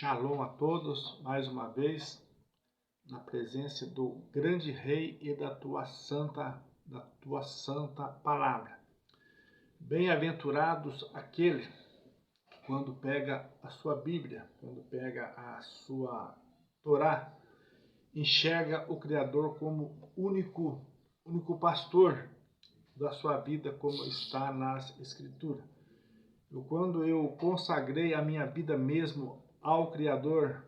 Shalom a todos, mais uma vez, na presença do grande Rei e da tua santa palavra. Bem-aventurados aquele quando pega a sua Bíblia, quando pega a sua Torá, enxerga o Criador como único pastor da sua vida, como está nas Escrituras. Quando eu consagrei a minha vida mesmo ao Criador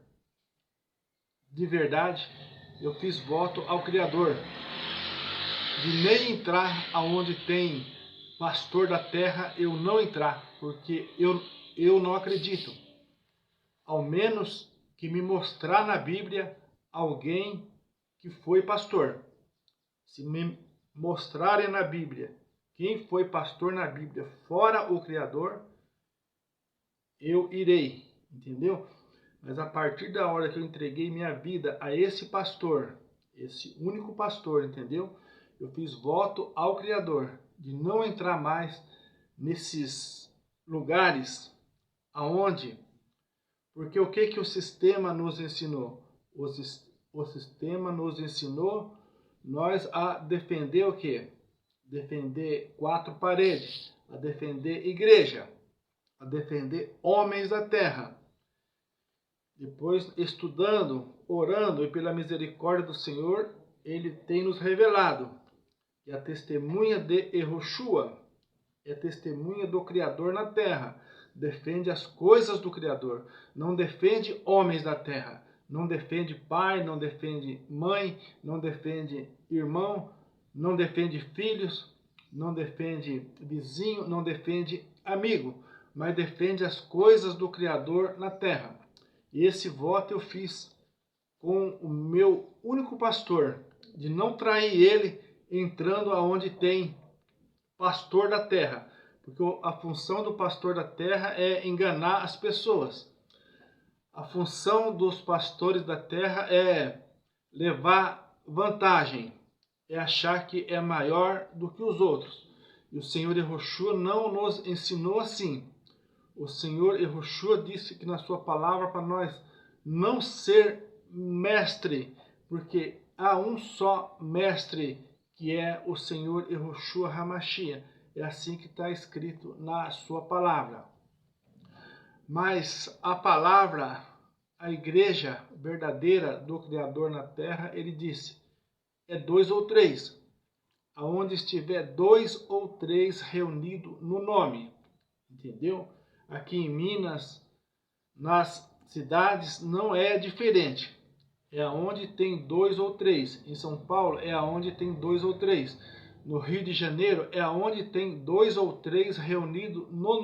de verdade, eu fiz voto ao Criador de nem entrar aonde tem pastor da terra, eu não entrar, porque eu não acredito. Ao menos que me mostrar na Bíblia alguém que foi pastor. Se me mostrarem na Bíblia quem foi pastor na Bíblia fora o Criador, eu irei, entendeu? Mas a partir da hora que eu entreguei minha vida a esse pastor, esse único pastor, entendeu? Eu fiz voto ao Criador de não entrar mais nesses lugares aonde, porque o que o sistema nos ensinou? O sistema nos ensinou nós a defender o quê? Defender quatro paredes, a defender igreja, a defender homens da terra. Depois, estudando, orando e pela misericórdia do Senhor, Ele tem nos revelado que a testemunha de Yehoshua é testemunha do Criador na terra. Defende as coisas do Criador, não defende homens da terra, não defende pai, não defende mãe, não defende irmão, não defende filhos, não defende vizinho, não defende amigo, mas defende as coisas do Criador na terra. E esse voto eu fiz com o meu único pastor, de não trair ele entrando aonde tem pastor da terra. Porque a função do pastor da terra é enganar as pessoas. A função dos pastores da terra é levar vantagem, é achar que é maior do que os outros. E o Senhor Yehoshua não nos ensinou assim. O Senhor Yehoshua disse que na sua palavra para nós não ser mestre, porque há um só mestre, que é o Senhor Yehoshua HaMashiach. É assim que está escrito na sua palavra. Mas a palavra, a igreja verdadeira do Criador na terra, ele disse, é 2 ou 3. Aonde estiver 2 ou 3 reunidos no nome. Entendeu? Aqui em Minas, nas cidades, não é diferente. É onde tem 2 ou 3. Em São Paulo, é onde tem 2 ou 3. No Rio de Janeiro, é onde tem 2 ou 3 reunidos no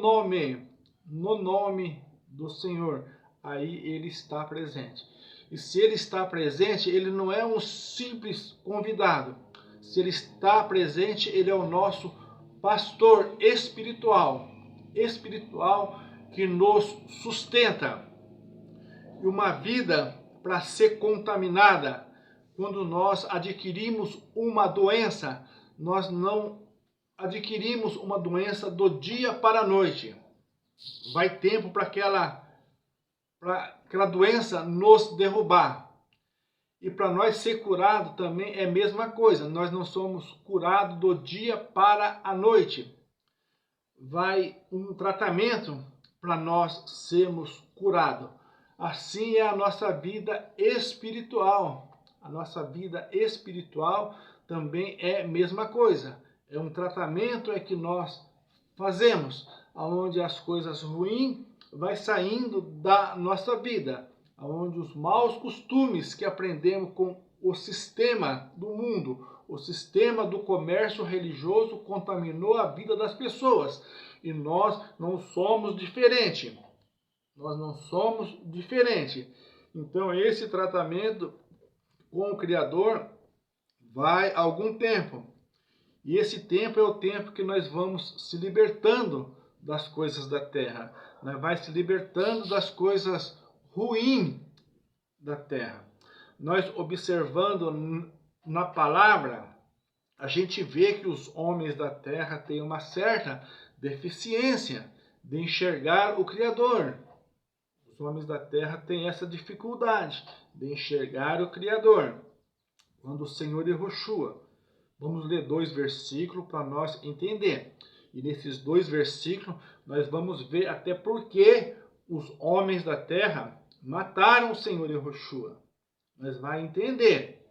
nome do Senhor. Aí ele está presente. E se ele está presente, ele não é um simples convidado. Se ele está presente, ele é o nosso pastor espiritual que nos sustenta. E uma vida para ser contaminada, quando nós adquirimos uma doença, nós não adquirimos uma doença do dia para a noite. Vai tempo para aquela doença nos derrubar. E para nós ser curado também é a mesma coisa. Nós não somos curados do dia para a noite. Vai um tratamento para nós sermos curados. Assim é a nossa vida espiritual. A nossa vida espiritual também é a mesma coisa. É um tratamento que nós fazemos, onde as coisas ruins vai saindo da nossa vida, onde os maus costumes que aprendemos com o sistema do mundo, o sistema do comércio religioso contaminou a vida das pessoas. E nós não somos diferente. Nós não somos diferente. Então esse tratamento com o Criador vai algum tempo. E esse tempo é o tempo que nós vamos se libertando das coisas da terra. Nós vai se libertando das coisas ruins da terra. Nós observando na palavra, a gente vê que os homens da terra têm uma certa deficiência de enxergar o Criador. Os homens da terra têm essa dificuldade de enxergar o Criador. Quando o Senhor Yahushua. Vamos ler 2 versículos para nós entender. E nesses 2 versículos nós vamos ver até por que os homens da terra mataram o Senhor Yahushua. Nós vamos entender.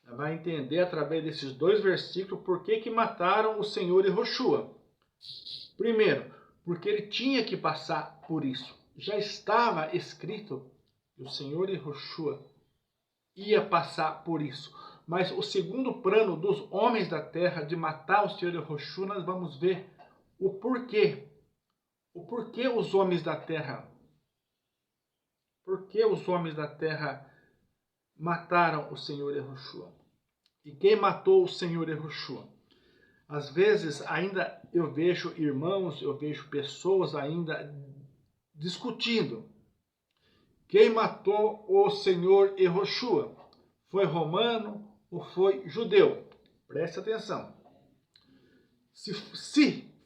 Nós vamos entender através desses 2 versículos por que mataram o Senhor Yahushua. Primeiro, porque ele tinha que passar por isso. Já estava escrito que o Senhor Yahushua ia passar por isso. Mas o segundo plano dos homens da terra de matar o Senhor Yahushua, nós vamos ver o porquê. O porquê os homens da terra. Por que os homens da terra mataram o Senhor Yahushua? E quem matou o Senhor Yahushua? Às vezes ainda eu vejo irmãos, eu vejo pessoas ainda discutindo. Quem matou o Senhor Yahushua? Foi romano ou foi judeu? Preste atenção. Se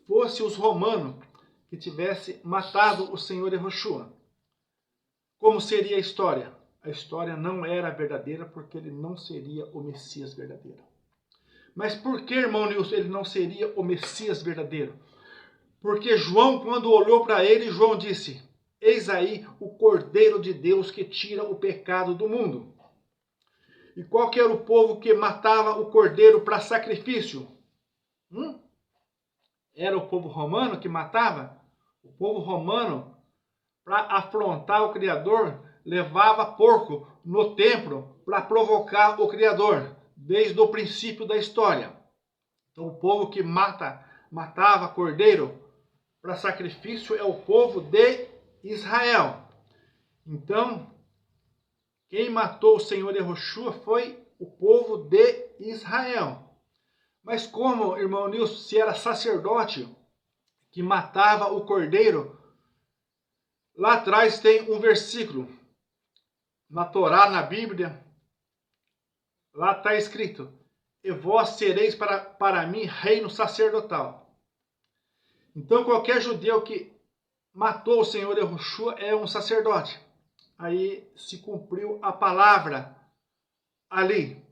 fosse os romanos que tivessem matado o Senhor Yahushua, como seria a história? A história não era verdadeira porque ele não seria o Messias verdadeiro. Mas por que, irmão Nilson, ele não seria o Messias verdadeiro? Porque João, quando olhou para ele, João disse: eis aí o Cordeiro de Deus que tira o pecado do mundo. E qual que era o povo que matava o cordeiro para sacrifício? Era o povo romano que matava? O povo romano, para afrontar o Criador, levava porco no templo para provocar o Criador, desde o princípio da história. Então o povo que matava cordeiro para sacrifício é o povo de Israel. Então, quem matou o Senhor Yahushua foi o povo de Israel. Mas como, irmão Nilson, se era sacerdote que matava o cordeiro, lá atrás tem um versículo, na Torá, na Bíblia, lá está escrito: e vós sereis para mim reino sacerdotal. Então qualquer judeu que matou o Senhor Yahushua é um sacerdote. Aí se cumpriu a palavra ali.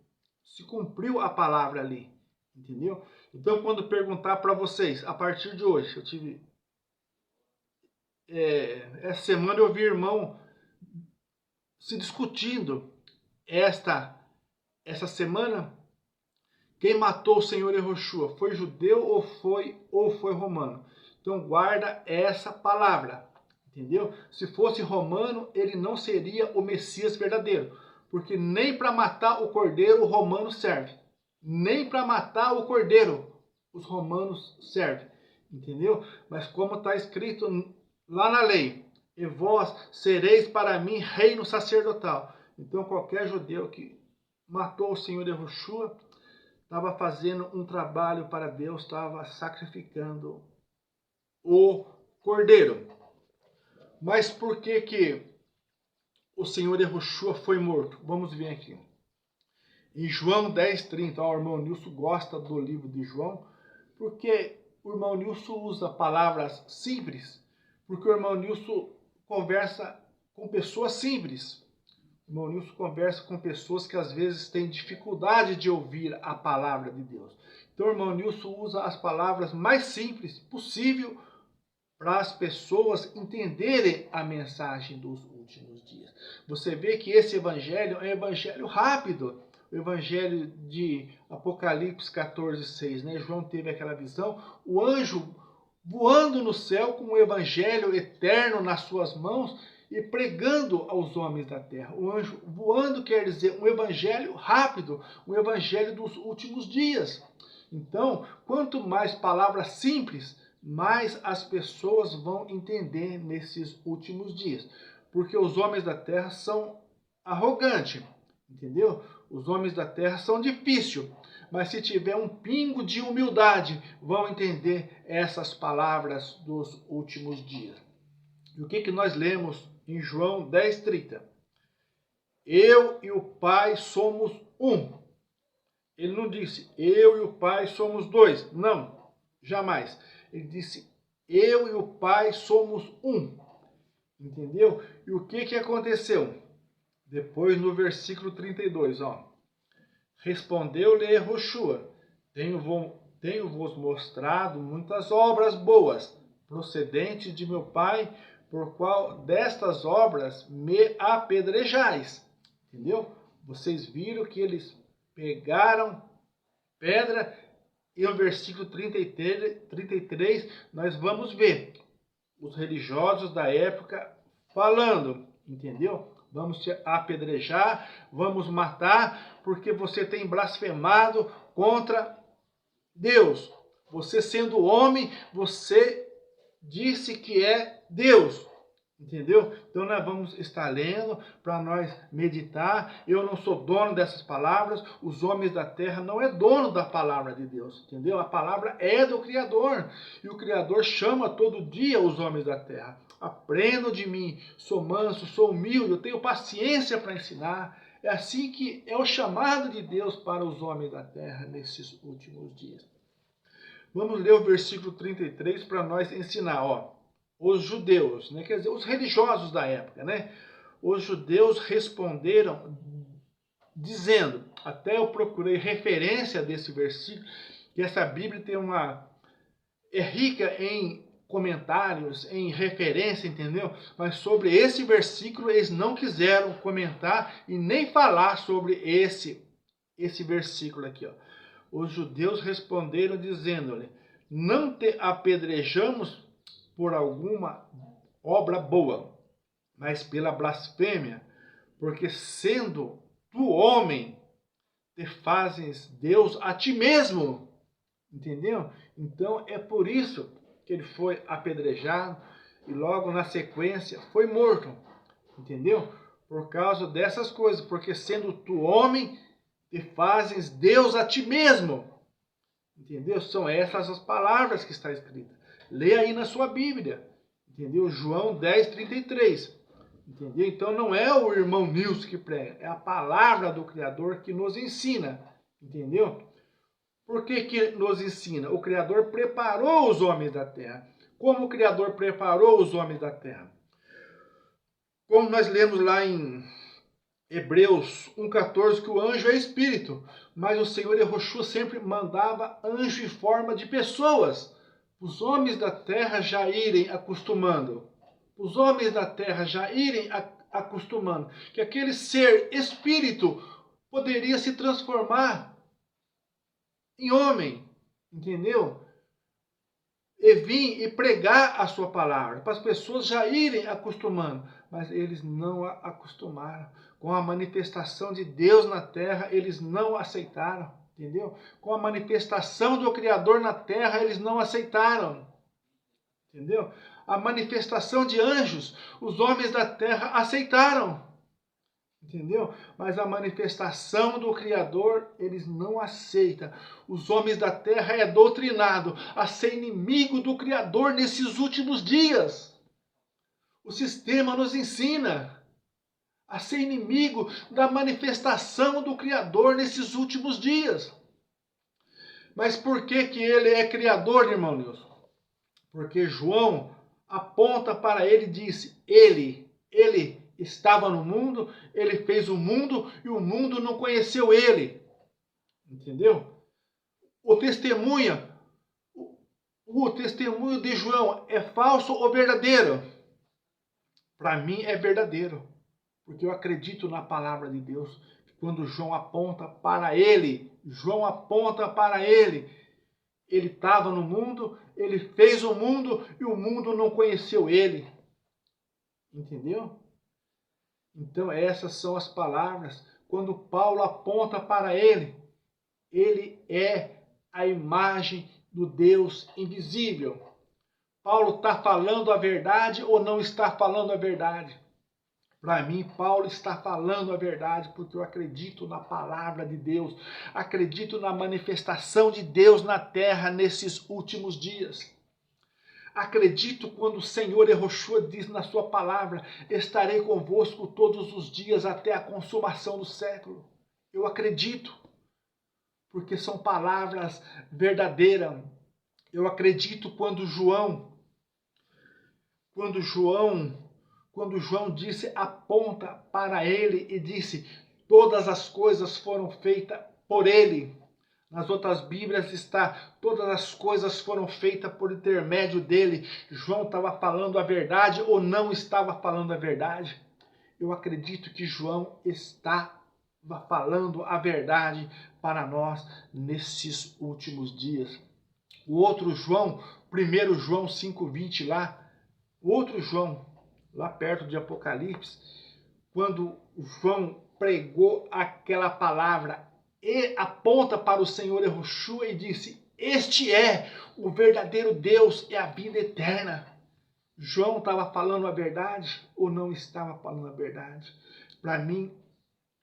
Se cumpriu a palavra ali. Entendeu? Então, quando perguntar para vocês, a partir de hoje, eu tive... essa semana eu vi irmão se discutindo. Essa semana, quem matou o Senhor Yahushua? Foi judeu ou foi romano? Então, guarda essa palavra. Entendeu? Se fosse romano, ele não seria o Messias verdadeiro. Porque nem para matar o cordeiro o romano serve. Nem para matar o cordeiro os romanos servem. Entendeu? Mas como está escrito lá na lei: e vós sereis para mim reino sacerdotal. Então qualquer judeu que matou o Senhor Yahushua estava fazendo um trabalho para Deus, estava sacrificando o cordeiro. Mas por que o Senhor Yahushua foi morto? Vamos ver aqui. Em João 10:30, o irmão Nilson gosta do livro de João, porque o irmão Nilson usa palavras simples, porque o irmão Nilson conversa com pessoas simples. O irmão Nilson conversa com pessoas que às vezes têm dificuldade de ouvir a palavra de Deus. Então o irmão Nilson usa as palavras mais simples possível para as pessoas entenderem a mensagem dos últimos dias. Você vê que esse evangelho é um evangelho rápido. O evangelho de Apocalipse 14:6, né? João teve aquela visão, o anjo voando no céu com o evangelho eterno nas suas mãos e pregando aos homens da terra. O anjo voando quer dizer um evangelho rápido, um evangelho dos últimos dias. Então, quanto mais palavras simples, mais as pessoas vão entender nesses últimos dias. Porque os homens da terra são arrogantes, entendeu? Os homens da terra são difíceis, mas se tiver um pingo de humildade, vão entender essas palavras dos últimos dias. E o que nós lemos em João 10:30? Eu e o Pai somos um. Ele não disse, eu e o Pai somos dois. Não, jamais. Ele disse, eu e o Pai somos um. Entendeu? E o que aconteceu? Depois no versículo 32, ó. Respondeu-lhe Yehoshua, tenho-vos mostrado muitas obras boas, procedentes de meu pai, por qual destas obras me apedrejais. Entendeu? Vocês viram que eles pegaram pedra, e no versículo 33 nós vamos ver os religiosos da época falando, entendeu? Vamos te apedrejar, vamos matar, porque você tem blasfemado contra Deus. Você sendo homem, você disse que é Deus. Entendeu? Então nós vamos estar lendo para nós meditar. Eu não sou dono dessas palavras. Os homens da terra não é dono da palavra de Deus. Entendeu? A palavra é do Criador. E o Criador chama todo dia os homens da terra. Aprendam de mim. Sou manso, sou humilde. Eu tenho paciência para ensinar. É assim que é o chamado de Deus para os homens da terra nesses últimos dias. Vamos ler o versículo 33 para nós ensinar, ó. Os judeus, né? Quer dizer, os religiosos da época, né? Os judeus responderam dizendo, até eu procurei referência desse versículo, que essa Bíblia é rica em comentários, em referência, entendeu? Mas sobre esse versículo eles não quiseram comentar e nem falar sobre esse versículo aqui, ó. Os judeus responderam dizendo-lhe, não te apedrejamos por alguma obra boa, mas pela blasfêmia, porque sendo tu homem, te fazes Deus a ti mesmo. Entendeu? Então é por isso que ele foi apedrejado e logo na sequência foi morto. Entendeu? Por causa dessas coisas, porque sendo tu homem, te fazes Deus a ti mesmo. Entendeu? São essas as palavras que está escritas. Lê aí na sua Bíblia, entendeu? João 10:33, entendeu? Então não é o irmão Nilson que prega, é a palavra do Criador que nos ensina, entendeu? Por que nos ensina? O Criador preparou os homens da terra. Como o Criador preparou os homens da terra? Como nós lemos lá em Hebreus 1:14, que o anjo é espírito, mas o Senhor Yehoshua sempre mandava anjo em forma de pessoas. Os homens da terra já irem acostumando. Os homens da terra já irem acostumando que aquele ser espírito poderia se transformar em homem, entendeu? E vir e pregar a sua palavra, para as pessoas já irem acostumando. Mas eles não acostumaram. Com a manifestação de Deus na terra, eles não aceitaram. Entendeu? Com a manifestação do Criador na terra, eles não aceitaram. Entendeu? A manifestação de anjos, os homens da terra aceitaram. Entendeu? Mas a manifestação do Criador, eles não aceitam. Os homens da terra é doutrinado a ser inimigo do Criador nesses últimos dias. O sistema nos ensina a ser inimigo da manifestação do Criador nesses últimos dias. Mas por que ele é Criador, irmão Nilson? Porque João aponta para ele e disse, ele estava no mundo, ele fez o mundo e o mundo não conheceu ele. Entendeu? O testemunho de João é falso ou verdadeiro? Para mim é verdadeiro, porque eu acredito na palavra de Deus. Quando João aponta para ele, ele estava no mundo, ele fez o mundo e o mundo não conheceu ele. Entendeu? Então essas são as palavras. Quando Paulo aponta para ele é a imagem do Deus invisível. Paulo está falando a verdade ou não está falando a verdade? Para mim, Paulo está falando a verdade, porque eu acredito na palavra de Deus, acredito na manifestação de Deus na terra nesses últimos dias. Acredito quando o Senhor Yehoshua diz na sua palavra, estarei convosco todos os dias até a consumação do século. Eu acredito, porque são palavras verdadeiras. Eu acredito quando João quando João disse, aponta para ele e disse, todas as coisas foram feitas por ele. Nas outras Bíblias está, todas as coisas foram feitas por intermédio dele. João estava falando a verdade ou não estava falando a verdade? Eu acredito que João estava falando a verdade para nós nesses últimos dias. O outro João, 1 João 5,20 lá, o outro João, lá perto de Apocalipse, quando João pregou aquela palavra, e aponta para o Senhor Yahushua e disse, este é o verdadeiro Deus e a vida eterna. João estava falando a verdade ou não estava falando a verdade? Para mim,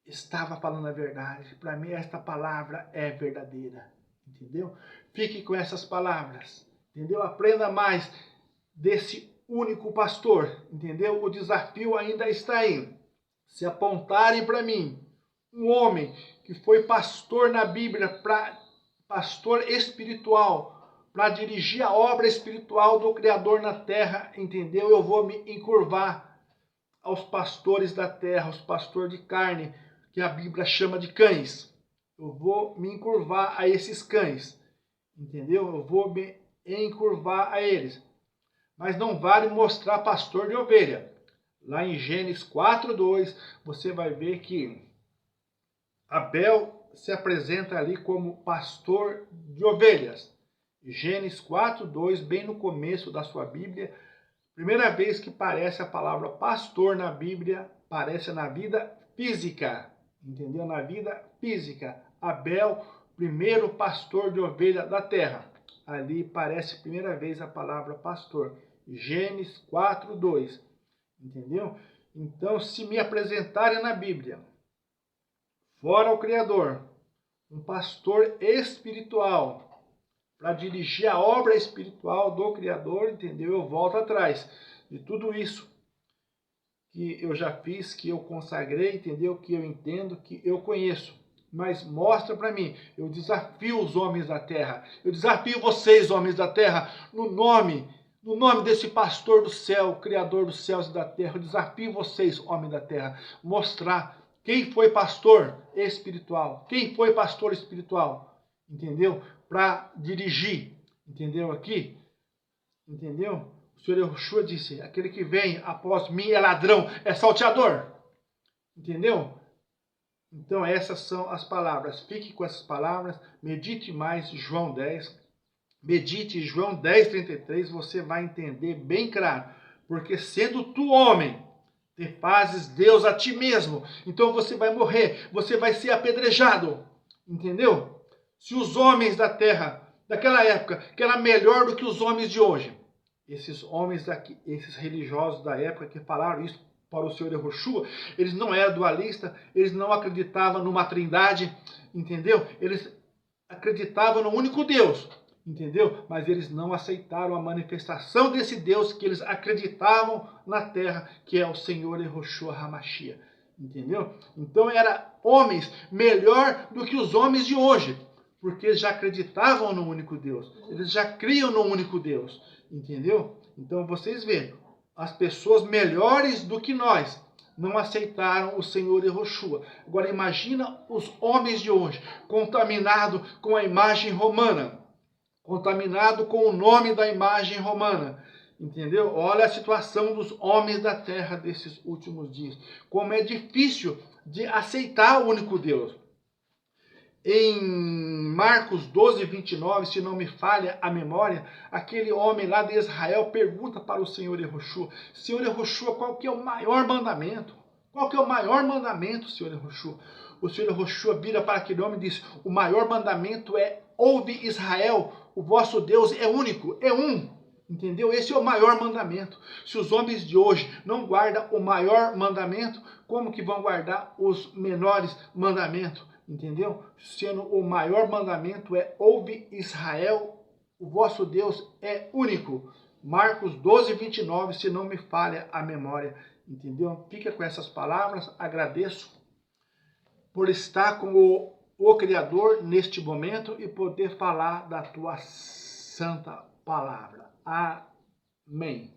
estava falando a verdade. Para mim, esta palavra é verdadeira. Entendeu? Fique com essas palavras. Entendeu? Aprenda mais desse único pastor. Entendeu? O desafio ainda está aí. Se apontarem para mim um homem que foi pastor na Bíblia, pastor espiritual, para dirigir a obra espiritual do Criador na terra, entendeu? Eu vou me encurvar aos pastores da terra, aos pastores de carne, que a Bíblia chama de cães. Eu vou me encurvar a esses cães, entendeu? Eu vou me encurvar a eles. Mas não vale mostrar pastor de ovelha. Lá em Gênesis 4:2, você vai ver que Abel se apresenta ali como pastor de ovelhas. Gênesis 4:2, bem no começo da sua Bíblia, primeira vez que aparece a palavra pastor na Bíblia, aparece na vida física, entendeu? Na vida física. Abel, primeiro pastor de ovelha da terra. Ali aparece a primeira vez a palavra pastor. Gênesis 4:2, entendeu? Então, se me apresentarem na Bíblia, fora o Criador, um pastor espiritual, para dirigir a obra espiritual do Criador, entendeu? Eu volto atrás de tudo isso que eu já fiz, que eu consagrei, entendeu? Que eu entendo, que eu conheço. Mas mostra para mim, eu desafio os homens da terra, eu desafio vocês, homens da terra, no nome desse pastor do céu, Criador dos céus e da terra, eu desafio vocês, homens da terra, mostrar quem foi pastor espiritual, quem foi pastor espiritual, entendeu? Para dirigir, entendeu aqui? Entendeu? O Senhor Yahushua disse, aquele que vem após mim é ladrão, é salteador, entendeu? Então essas são as palavras, fique com essas palavras, medite mais João 10, medite João 10:33, você vai entender bem claro, porque sendo tu homem, te fazes Deus a ti mesmo, então você vai morrer, você vai ser apedrejado, entendeu? Se os homens da terra, daquela época, que era melhor do que os homens de hoje, esses homens daqui, esses religiosos da época que falaram isso para o Senhor Yahushua, eles não eram dualistas, eles não acreditavam numa trindade, entendeu? Eles acreditavam no único Deus, entendeu? Mas eles não aceitaram a manifestação desse Deus que eles acreditavam na terra, que é o Senhor Yahushua HaMashiach, entendeu? Então eram homens melhor do que os homens de hoje, porque eles já acreditavam no único Deus, eles já criam no único Deus, entendeu? Então vocês veem, as pessoas melhores do que nós não aceitaram o Senhor Yahushua. Agora imagina os homens de hoje, contaminados com a imagem romana, contaminado com o nome da imagem romana, entendeu? Olha a situação dos homens da terra desses últimos dias, como é difícil de aceitar o único Deus. Em Marcos 12:29, se não me falha a memória, aquele homem lá de Israel pergunta para o Senhor Yahushua, Senhor Yahushua, qual que é o maior mandamento? Qual que é o maior mandamento, Senhor Yahushua? O Senhor Yahushua vira para aquele homem e diz, o maior mandamento é, ouve Israel, o vosso Deus é único, é um. Entendeu? Esse é o maior mandamento. Se os homens de hoje não guardam o maior mandamento, como que vão guardar os menores mandamentos? Entendeu? Sendo o maior mandamento é, ouve Israel, o vosso Deus é único. Marcos 12:29, se não me falha a memória. Entendeu? Fica com essas palavras, agradeço por estar com o Criador neste momento e poder falar da tua santa palavra. Amém.